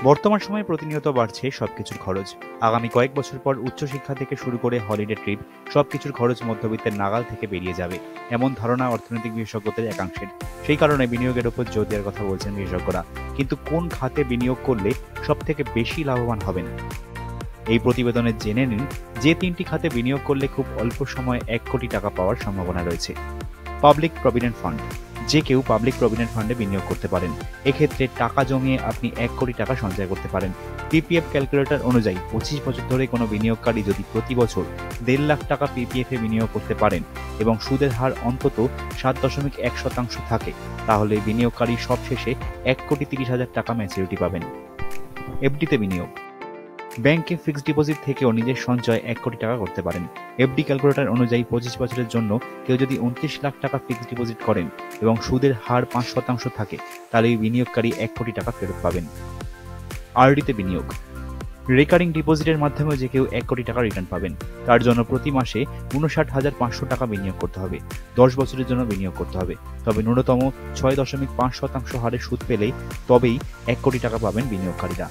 বর্তমান সময়ে প্রতিনিয়ত বাড়ছে সবকিছুর খরচ। আগামী কয়েক বছর পর উচ্চশিক্ষা থেকে শুরু করে হলিডে ট্রিপ সবকিছুর খরচ মধ্যবিত্তের নাগাল থেকে বেরিয়ে যাবে, এমন ধারণা অর্থনৈতিক বিশেষজ্ঞদের একাংশের। সেই কারণে বিনিয়োগের উপর জোর দেওয়ার কথা বলছেন বিশেষজ্ঞরা। কিন্তু কোন খাতে বিনিয়োগ করলে সব থেকে বেশি লাভবান হবেন, এই প্রতিবেদনে জেনে নিন যে 3টি খাতে বিনিয়োগ করলে খুব অল্প সময়ে 1 কোটি টাকা পাওয়ার সম্ভাবনা রয়েছে। Public provident fund. যে কেউ পাবলিক প্রভিডেন্ট ফান্ডে বিনিয়োগ করতে পারেন। এক্ষেত্রে টাকা জমিয়ে আপনি 1 কোটি টাকা সঞ্চয় করতে পারেন। পিপিএফ ক্যালকুলেটর অনুযায়ী 25 বছর ধরে কোনো বিনিয়োগকারী যদি প্রতি বছর 1.5 লাখ টাকা পিপিএফ এ বিনিয়োগ করতে পারেন এবং সুদের হার অন্তত 7.1% থাকে, তাহলে বিনিয়োগকারী সবশেষে 1,30,000 টাকা ম্যাচুরিটি পাবেন। এফডিতে বিনিয়োগ। ব্যাংকে ফিক্সড ডিপোজিট থেকেও নিজের সঞ্চয় 1 কোটি টাকা করতে পারেন। এফডি ক্যালকুলেটর অনুযায়ী 25 বছরের জন্য কেউ যদি 29 লাখ টাকা ফিক্সড ডিপোজিট করেন এবং সুদের হার 5% থাকে, তাহলে এই বিনিয়োগকারী 1 কোটি টাকা ফেরত পাবেন। আরডিতে বিনিয়োগ। রেকারিং ডিপোজিটের মাধ্যমে যে কেউ 1 কোটি টাকা রিটার্ন পাবেন। তার জন্য প্রতি মাসে 59,500 টাকা বিনিয়োগ করতে হবে। 10 বছরের জন্য বিনিয়োগ করতে হবে। তবে ন্যূনতম 6.5% হারে সুদ পেলেই তবেই 1 কোটি টাকা পাবেন বিনিয়োগকারীরা।